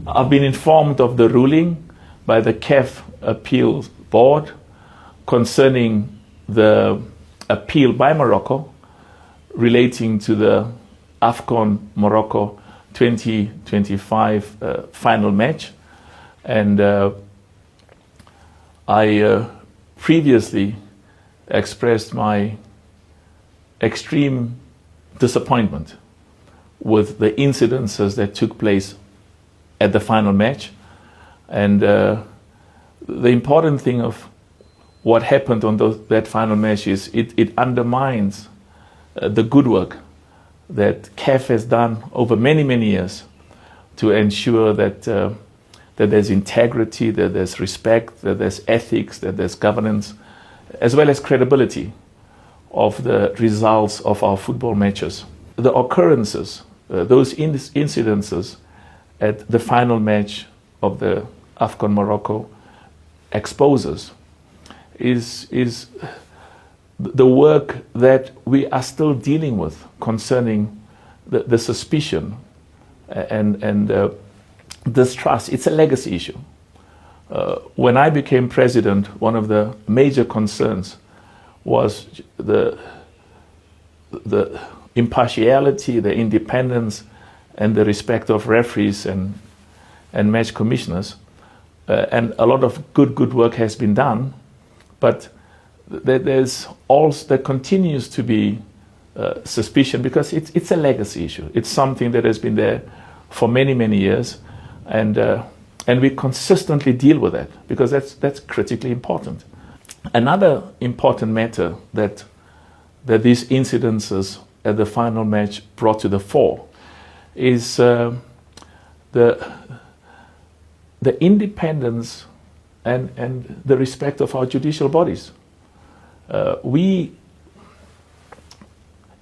I've been informed of the ruling by the CAF Appeals Board concerning the appeal by Morocco relating to the AFCON Morocco 2025 final match. And I previously expressed my extreme disappointment with the incidences that took place at the final match. And the important thing of what happened on that final match is it undermines the good work that CAF has done over many, many years to ensure that that there's integrity, that there's respect, that there's ethics, that there's governance, as well as credibility of the results of our football matches. The occurrences, those incidences at the final match of the AFCON Morocco exposes is the work that we are still dealing with concerning the suspicion and distrust. It's a legacy issue. When I became president, one of the major concerns was the impartiality, the independence, and the respect of referees and match commissioners. And a lot of good work has been done, but there continues to be suspicion because it's a legacy issue. It's something that has been there for many, many years, and we consistently deal with that because that's critically important. Another important matter that these incidences at the final match brought to the fore is the independence and the respect of our judicial bodies.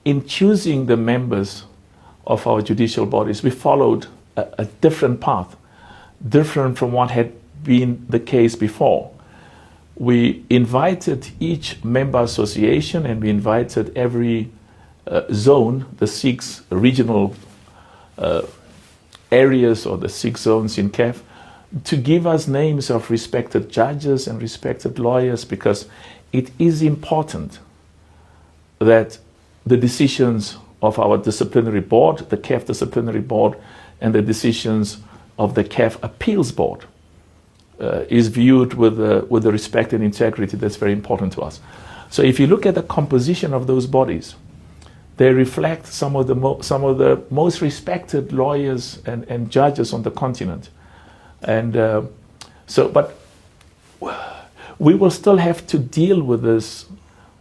In choosing the members of our judicial bodies, we followed a different path, different from what had been the case before. We invited each member association and we invited every zone, the 6 regional areas or the 6 zones in CAF, to give us names of respected judges and respected lawyers, because it is important that the decisions of our disciplinary board, the CAF disciplinary board, and the decisions of the CAF appeals board is viewed with the respect and integrity that's very important to us. So if you look at the composition of those bodies, they reflect some of the most respected lawyers and judges on the continent. And but we will still have to deal with this,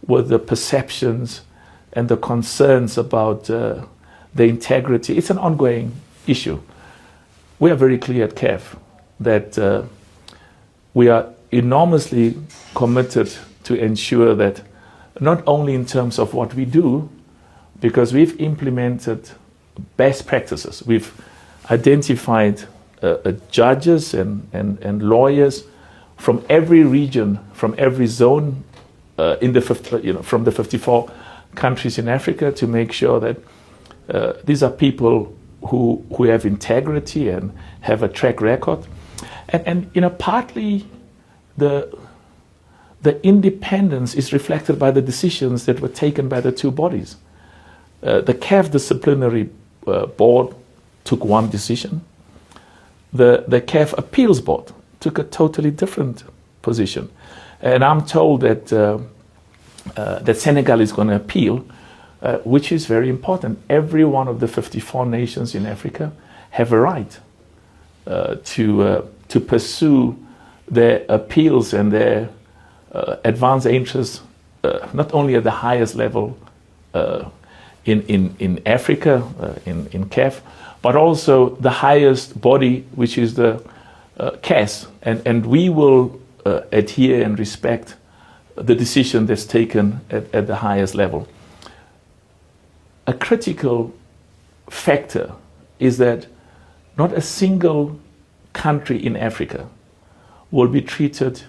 with the perceptions and the concerns about the integrity. It's an ongoing issue. We are very clear at CAF that we are enormously committed to ensure that not only in terms of what we do, because we've implemented best practices. We've identified judges and lawyers from every region, from every zone from the 54 countries in Africa, to make sure that these are people who have integrity and have a track record. And partly the independence is reflected by the decisions that were taken by the 2 bodies. The CAF disciplinary board took one decision. The CAF appeals board took a totally different position. And I'm told that that Senegal is going to appeal, which is very important. Every one of the 54 nations in Africa have a right to pursue their appeals and their advance interests, not only at the highest level in Africa, in CAF, but also the highest body, which is the CAS. And we will adhere and respect the decision that's taken at the highest level. A critical factor is that not a single country in Africa will be treated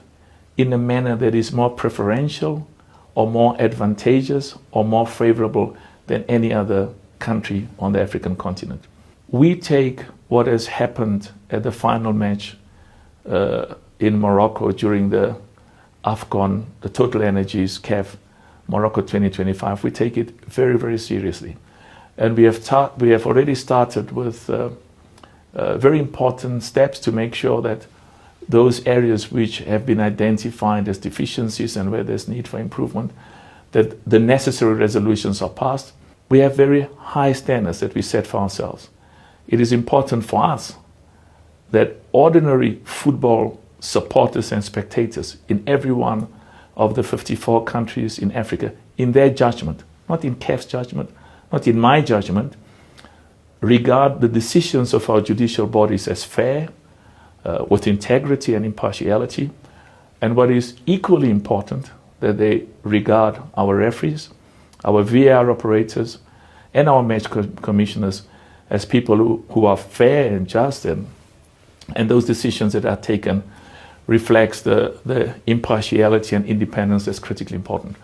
in a manner that is more preferential or more advantageous or more favorable than any other country on the African continent. We take what has happened at the final match in Morocco during the AFCON, the Total Energies CAF Morocco 2025, we take it very, very seriously. And we have already started with very important steps to make sure that those areas which have been identified as deficiencies and where there's need for improvement, that the necessary resolutions are passed. We have very high standards that we set for ourselves. It is important for us that ordinary football supporters and spectators in every one of the 54 countries in Africa, in their judgment, not in CAF's judgment, not in my judgment, regard the decisions of our judicial bodies as fair, with integrity and impartiality. And what is equally important, that they regard our referees, our VAR operators, and our match commissioners as people who are fair and just, and those decisions that are taken reflects the impartiality and independence that's critically important.